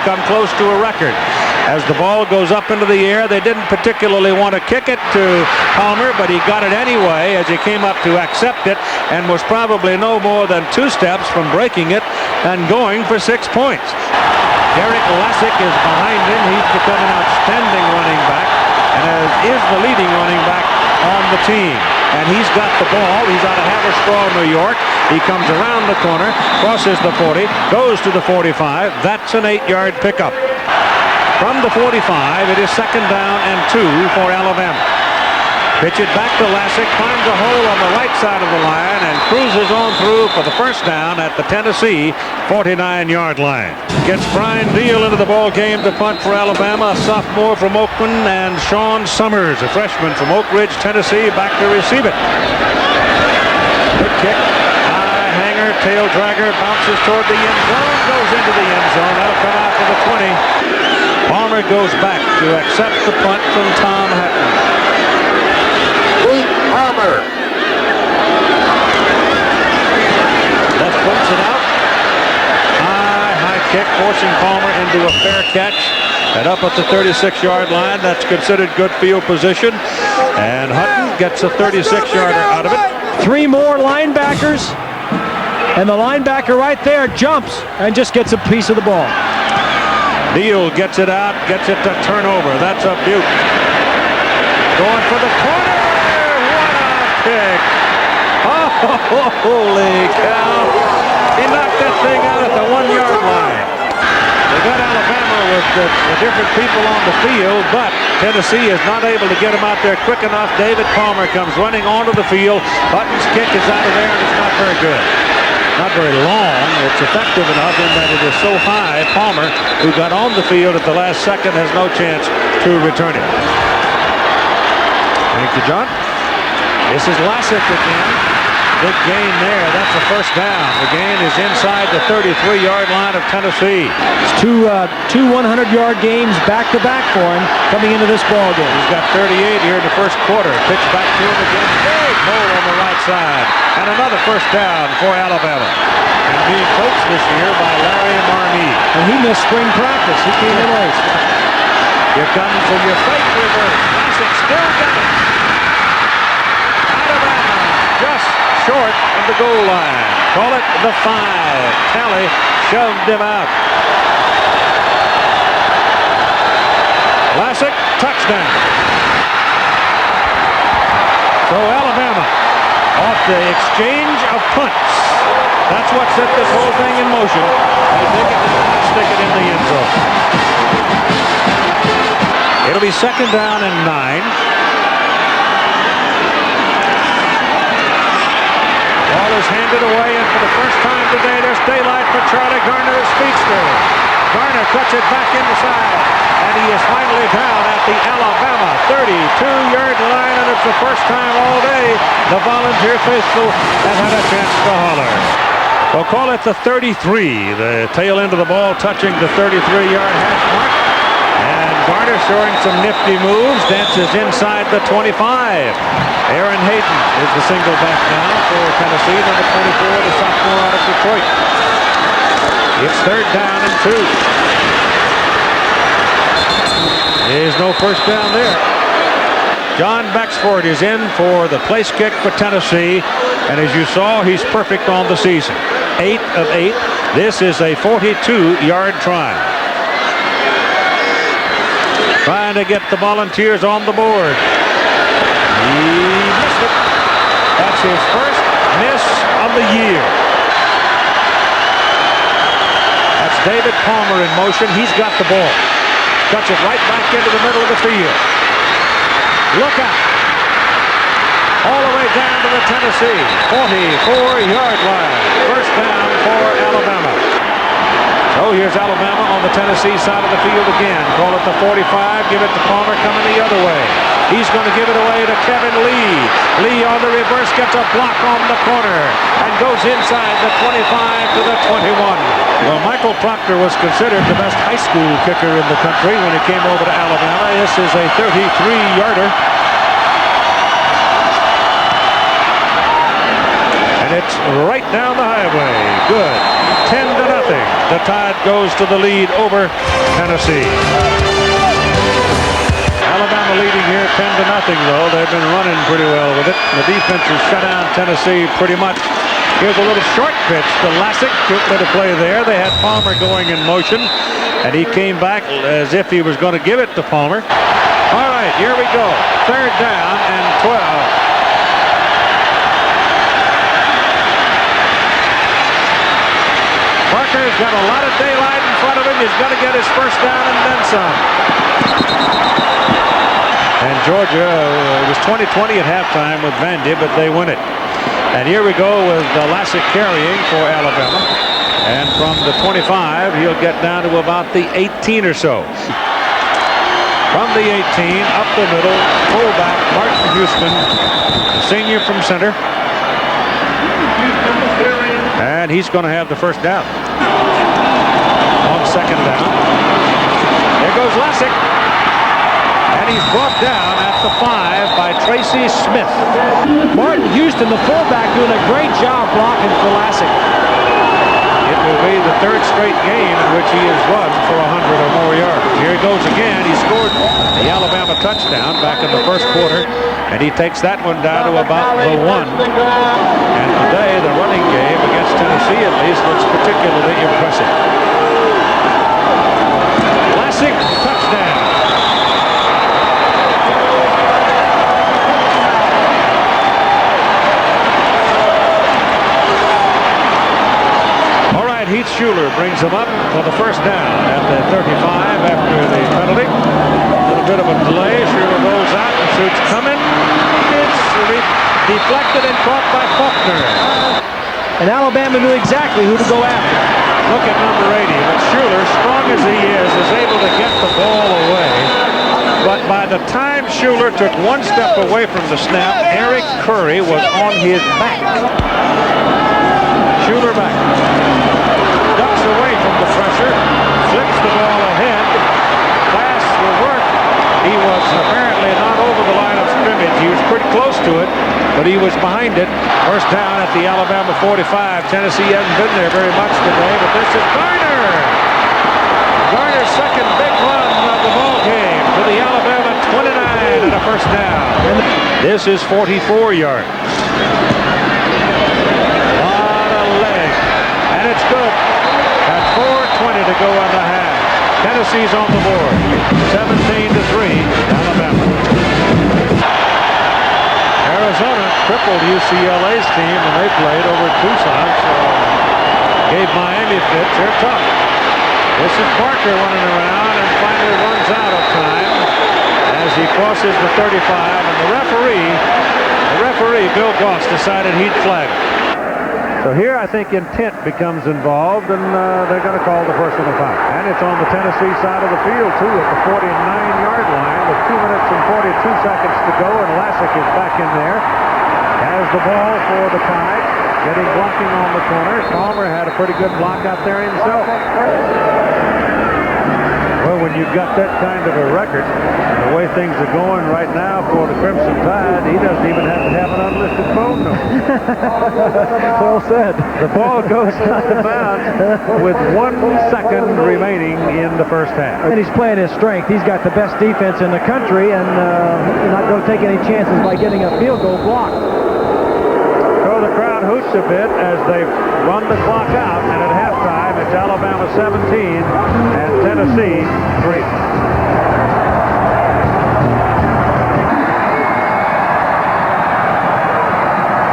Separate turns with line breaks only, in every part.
come close to a record. As the ball goes up into the air, they didn't particularly want to kick it to Palmer, but he got it anyway as he came up to accept it and was probably no more than 2 steps from breaking it and going for 6 points. Derek Lassick is behind him. He's become an outstanding running back and is the leading running back on the team. And he's got the ball. He's out of Haverstraw, New York. He comes around the corner, crosses the 40, goes to the 45. That's an 8-yard pickup. From the 45, it is 2nd down and 2 for Alabama. Pitch it back to Lassick, finds a hole on the right side of the line and cruises on through for the 1st down at the Tennessee 49-yard line. Gets Brian Deal into the ball game to punt for Alabama, a sophomore from Oakland, and Sean Summers, a freshman from Oak Ridge, Tennessee, back to receive it. Good kick, high hanger, tail dragger, bounces toward the end zone, goes into the end zone. That'll come out to the 20. Palmer goes back to accept the punt from Tom Hatton. Palmer. Left foots it out. High kick, forcing Palmer into a fair catch. And up at the 36-yard line, that's considered good field position. And Hutton gets a 36-yarder out of it.
3 more linebackers. And the linebacker right there jumps and just gets a piece of the ball.
Deal gets it out, gets it to turnover. That's a beaut. Going for the corner. Kick. Oh, holy cow. He knocked that thing out at the 1-yard line. They got Alabama with the different people on the field, but Tennessee is not able to get him out there quick enough. David Palmer comes running onto the field. Hutton's kick is out of there, and it's not very good. Not very long. It's effective enough in that it is so high. Palmer, who got on the field at the last second, has no chance to return it. Thank you, John. This is Lassick again. Big gain there. That's the 1st down. The gain is inside the 33-yard line of Tennessee.
It's two 100-yard games back-to-back for him coming into this ball game.
He's got 38 here in the 1st quarter. Pitch back to him again. Big hole on the right side. And another 1st down for Alabama. And being coached this year by Larry Marmee.
And he missed spring practice. He came in late.
Here comes the fake reverse. Lassick still got it. Just short of the goal line. Call it the 5. Talley shoved him out. Lassick, touchdown. So Alabama off the exchange of punts. That's what set this whole thing in motion. They take it and stick it in the end zone. It'll be 2nd down and 9. Ball is handed away, and for the first time today, there's daylight for Charlie Garner, speedster. Garner cuts it back inside, and he is finally down at the Alabama 32-yard line, and it's the first time all day the Volunteer faithful have had a chance to holler. We'll call it the 33, the tail end of the ball touching the 33-yard hash mark. And Garner showing some nifty moves, dances inside the 25. Aaron Hayden is the single back now for Tennessee, number 24, the sophomore out of Detroit. It's 3rd down and 2. There's no 1st down there. John Bexford is in for the place kick for Tennessee, and as you saw, he's perfect on the season. 8 of 8. This is a 42-yard try. Trying to get the Volunteers on the board. He missed it. That's his first miss of the year. That's David Palmer in motion. He's got the ball. Cuts it right back into the middle of the field. Look out. All the way down to the Tennessee 44-yard line. 1st down for Alabama. So here's Alabama on the Tennessee side of the field again. Call it the 45. Give it to Palmer coming the other way. He's going to give it away to Kevin Lee. Lee on the reverse gets a block on the corner and goes inside the 25 to the 21. Well, Michael Proctor was considered the best high school kicker in the country when he came over to Alabama. This is a 33-yarder. And it's right down the highway. Good. 10-0. The Tide goes to the lead over Tennessee. Alabama leading here 10-0 though. They've been running pretty well with it. The defense has shut down Tennessee pretty much. Here's a little short pitch to Lassick. Good bit of play there. They had Palmer going in motion, and he came back as if he was going to give it to Palmer. All right, here we go. 3rd down and 12. Parker's got a lot of daylight in front of him. He's got to get his first down and then some. And Georgia, it was 20-20 at halftime with Vandy, but they win it. And here we go with Lassick carrying for Alabama. And from the 25, he'll get down to about the 18 or so. From the 18, up the middle, fullback Martin Houston, the senior from center. And he's going to have the first down. On 2nd down. There goes Lassick. And he's brought down at the 5 by Tracy Smith.
Martin Houston, the fullback, doing a great job blocking for Lassick.
It will be the 3rd straight game in which he has run for 100 or more yards. Here he goes again. He scored the Alabama touchdown back in the 1st quarter, and he takes that one down to about the 1. And today, the running game against Tennessee, at least, looks particularly impressive. Lassick, touchdown. Heath Schuler brings him up for the first down at the 35 after the penalty. A little bit of a delay. Schuler rolls out. Pursuit's coming. It's deflected and caught by Faulkner.
And Alabama knew exactly who to go after.
Look at number 80. But Schuler, strong as he is able to get the ball away. But by the time Schuler took one step away from the snap, Eric Curry was on his back. Schuler back. Ducks away from the pressure, flips the ball ahead. Pass will work. He was apparently not over the line of scrimmage. He was pretty close to it, but he was behind it. First down at the Alabama 45. Tennessee hasn't been there very much today, but this is Garner. Garner's second big run of the ball game to the Alabama 29 and a first down. This is 44 yards. And it's good. At 4:20 to go on the half. Tennessee's on the board. 17-3, Alabama. Arizona crippled UCLA's team when they played over at Tucson. So gave Miami fits. They're tough. This is Parker running around and finally runs out of time as he crosses the 35. And the referee, Bill Goss, decided he'd flag it. So here I think intent becomes involved, and they're going to call the personal foul. And it's on the Tennessee side of the field, too, at the 49-yard line with 2 minutes and 42 seconds to go, and Lassick is back in there. Has the ball for the Tide, getting blocking on the corner. Palmer had a pretty good block out there himself. Well, when you've got that kind of a record, the way things are going right now for the Crimson Tide, he doesn't even have to have an unlisted phone number.
Well said.
The ball goes out of bounds with 1 second remaining in the first half.
And he's playing his strength. He's got the best defense in the country, and not going to take any chances by getting a field goal blocked.
So the crowd hoots a bit as they run the clock out, and at halftime it's Alabama 17 and Tennessee 3.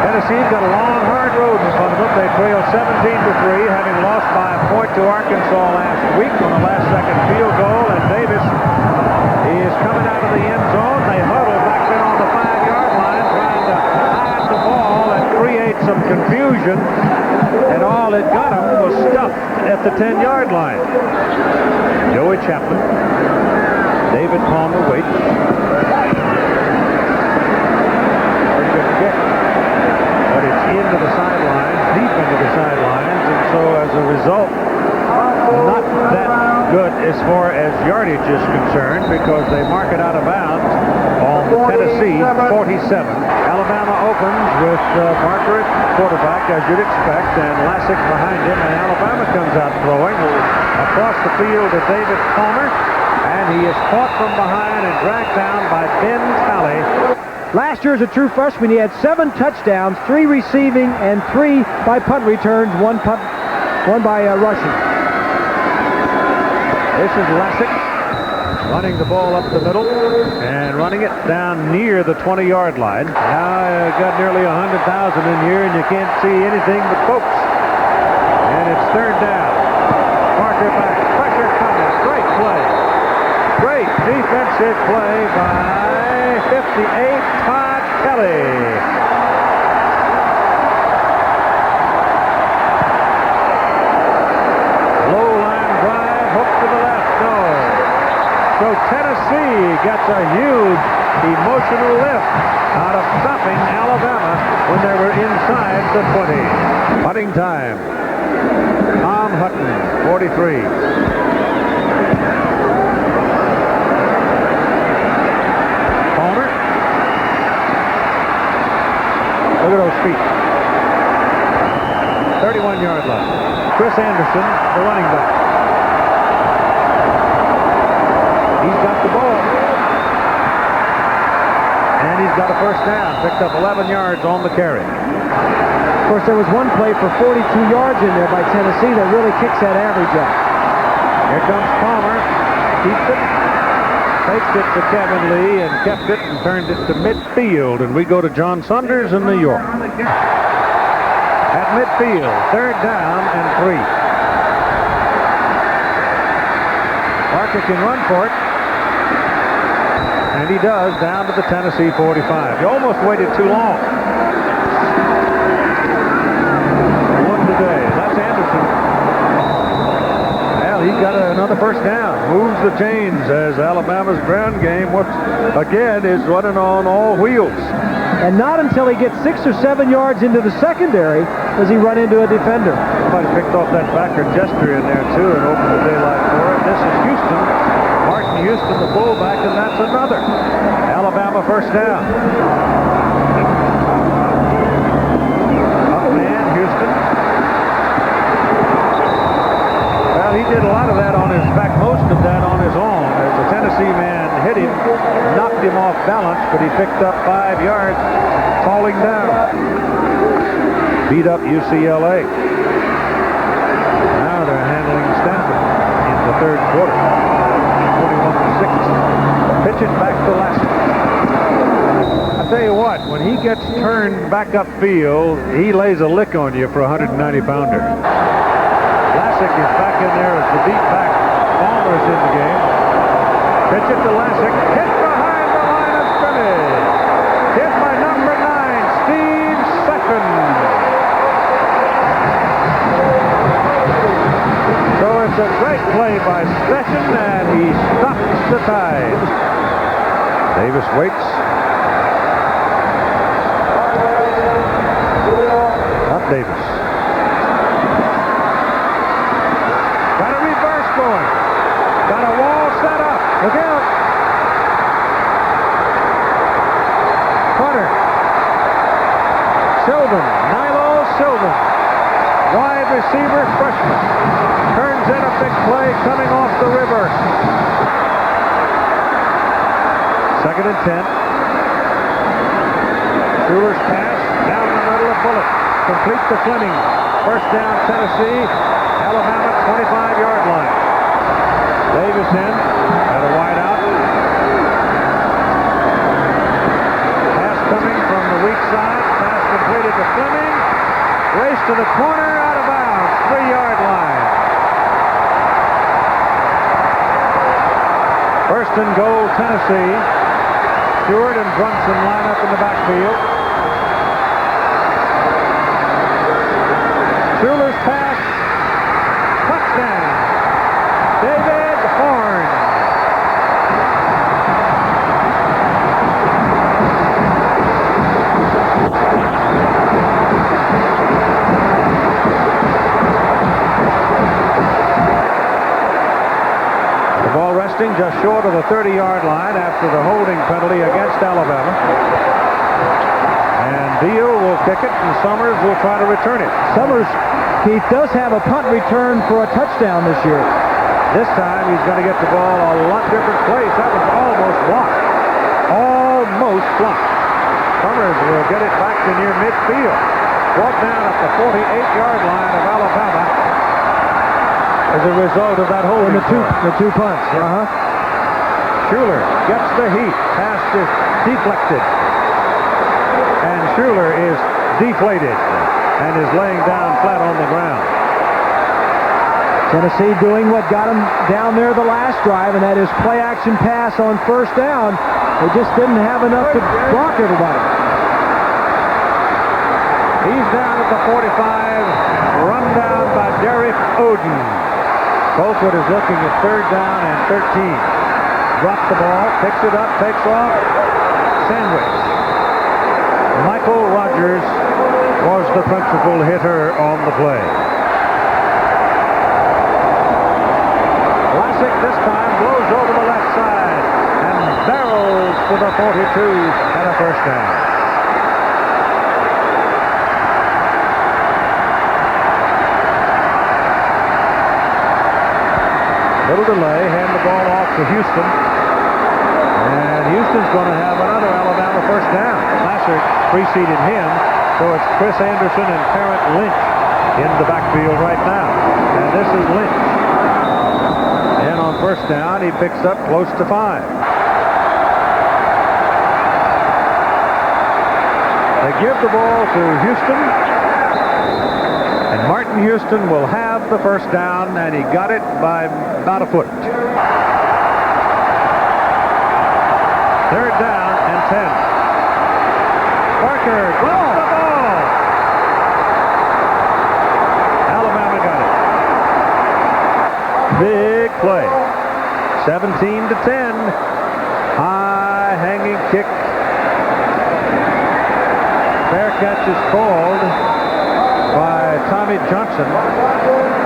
Tennessee's got a long, hard road in front of them. They trail 17-3, having lost by a point to Arkansas last week on a last-second field goal. And Davis is coming out of the end zone. They huddle back in on the 5-yard line, trying to hide the ball and create some confusion. And all it got him was stuffed at the 10-yard line. Joey Chapman, David Palmer waits. Pretty good kick. But it's into the sidelines, deep into the sidelines, and so as a result, not that good as far as yardage is concerned, because they mark it out of bounds on the Tennessee 47. Alabama opens with Barker at quarterback, as you'd expect, and Lassick behind him, and Alabama comes out throwing across the field to David Palmer, and he is caught from behind and dragged down by Ben Talley.
Last year as a true freshman, he had 7 touchdowns, 3 receiving and 3 by punt returns, 1 by rushing.
This is Lassick running the ball up the middle and running it down near the 20-yard line. Now got nearly 100,000 in here, and you can't see anything but folks. And it's third down. Parker back. Pressure coming. Great play. Great defensive play by 58, Todd Kelly. Low line drive, hook to the left. No. So Tennessee gets a huge emotional lift out of stopping Alabama when they were inside the 20. Punting time. Tom Hutton, 43. Palmer. Look at those feet. 31-yard line. Chris Anderson, the running back. He's got the ball. And he's got a first down. Picked up 11 yards on the carry.
Of course, there was one play for 42 yards in there by Tennessee that really kicks that average up.
Here comes Palmer. Keeps it. Fakes it to Kevin Lee and kept it and turned it to midfield. And we go to John Saunders in New York. At midfield, third down and 3. Parker can run for it. And he does, down to the Tennessee 45. You almost waited too long. One today. That's Anderson. Well, he's got another first down. Moves the chains as Alabama's ground game, once again, is running on all wheels.
And not until he gets 6 or 7 yards into the secondary does he run into a defender.
Somebody picked off that backer gesture in there, too, and opened the daylight for it. This is Houston. Martin Houston, the fullback, and that's another. Alabama first down. Up man, Houston. Well, he did a lot of that on his back, most of that on his own. As the Tennessee man hit him, knocked him off balance, but he picked up 5 yards, falling down. Beat up UCLA. Now they're handling Stanford in the third quarter. 21-6. Pitch it back to Lassick. I tell you what, when he gets turned back upfield, he lays a lick on you for a 190-pounder. Lassick is back in there as the deep back. Palmer's in the game. Pitch it to Lassick. Hit behind the line of scrimmage. Hit by number 9, Steve Session. So it's a great play by Session, and he stops the tide. Davis waits. Up Davis. Got a reverse going. Got a wall set up. Look out. Cutter. Sylvan. Nilo Sylvan. Wide receiver, freshman. Turns in a big play coming off the river. Second and 10. Schuler's pass down the middle of Bullock. Complete to Fleming. First down, Tennessee. Alabama 25-yard line. Davis in. Got a wide out. Pass coming from the weak side. Pass completed to Fleming. Race to the corner, out of bounds. 3-yard line. First and goal, Tennessee. Stewart and Brunson line up in the backfield. Schuler's pass. Touchdown. David Horn. The ball resting just short of the 30-yard line after the holding penalty against Alabama. And Beal will kick it, and Summers will try to return it.
Summers, Keith, does have a punt return for a touchdown this year.
This time he's going to get the ball a lot different place. That was almost blocked. Almost blocked. Summers will get it back to near midfield. Brought down at the 48-yard line of Alabama as a result of that holding.
The two punts.
Yeah. Schuler gets the heat. Pass is deflected. And Schuler is deflated and is laying down flat on the ground.
Tennessee doing what got them down there the last drive, and that is play action pass on first down. They just didn't have enough to block everybody.
He's down at the 45, run down by Derek Oden. Colquitt is looking at third down and 13. Drops the ball, picks it up, takes off, sandwich. Michael Rogers was the principal hitter on the play. Vlasic this time blows over the left side and barrels to the 42 and a first down. Little delay, hand the ball off to Houston. And Houston's going to have another Alabama first down. Lasser preceded him, so it's Chris Anderson and Parent Lynch in the backfield right now. And this is Lynch. And on first down, he picks up close to 5. They give the ball to Houston. And Martin Houston will have the first down, and he got it by about a foot. Third down and 10. Parker drops the ball. Alabama got it. Big play. 17-10. High hanging kick. Fair catch is called by Tommy Johnson.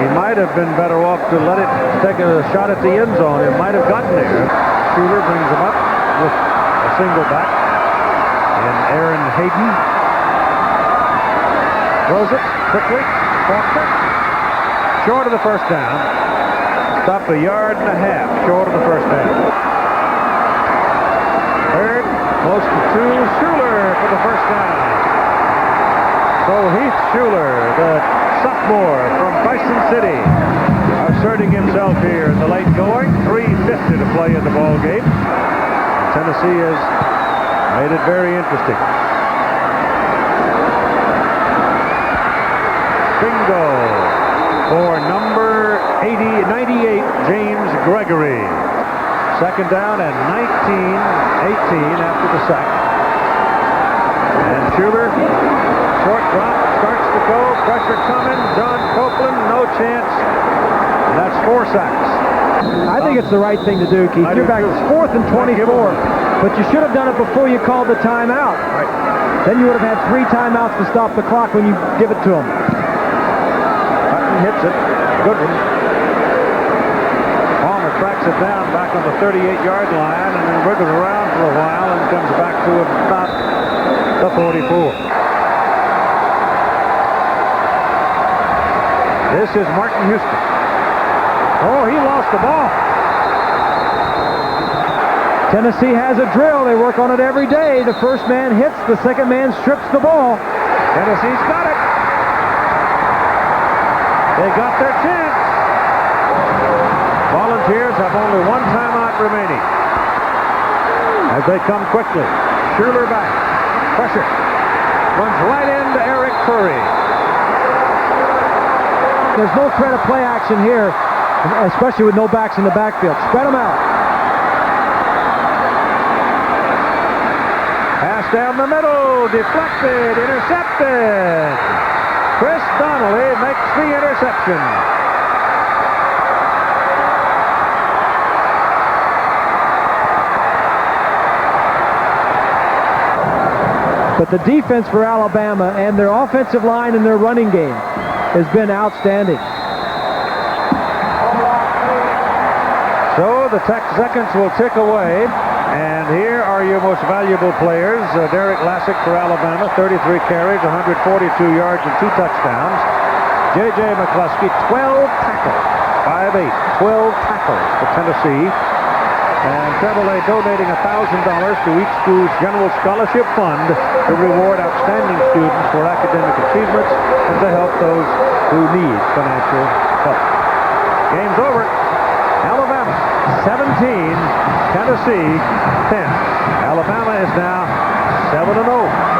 He might have been better off to let it take a shot at the end zone. It might have gotten there. Schuler brings him up with a single back. And Aaron Hayden throws it quickly. Faulkner short of the first down. Stop a yard and a half short of the first down. Third, close to 2. Schuler for the first down. So Heath Schuler, the sophomore from Bison City, asserting himself here in the late going. 3:50 to play in the ball game. Tennessee has made it very interesting. Bingo for number 98, James Gregory. Second down and 19-18 after the sack. And Schuler, short drop, starts to go, pressure coming. John Copeland, no chance. And that's 4 sacks.
I think it's the right thing to do, Keith. You're back. It's 4th and 24. But you should have done it before you called the timeout.
Right.
Then you would have had 3 timeouts to stop the clock when you give it to him.
Hutton hits it. Good one. Palmer tracks it down back on the 38-yard line and then wriggles around for a while and comes back to about the 44. This is Martin Houston. Oh, he lost the ball.
Tennessee has a drill. They work on it every day. The first man hits, the second man strips the ball.
Tennessee's got it. They got their chance. Volunteers have only 1 timeout remaining. As they come quickly. Schuler back. Pressure. Runs right into Eric Curry.
There's no threat of play action here, especially with no backs in the backfield. Spread them out.
Pass down the middle, deflected, intercepted. Chris Donnelly makes the interception.
But the defense for Alabama and their offensive line and their running game has been outstanding.
So the seconds will tick away. And here are your most valuable players. Derek Lassick for Alabama, 33 carries, 142 yards, and 2 touchdowns. J.J. McCluskey, 12 tackles, 5'8", 12 tackles for Tennessee. And Chevrolet donating $1,000 to each school's General Scholarship Fund to reward outstanding students for academic achievements and to help those who need financial help. Game's over. Alabama 17, Tennessee 10. Alabama is now 7-0.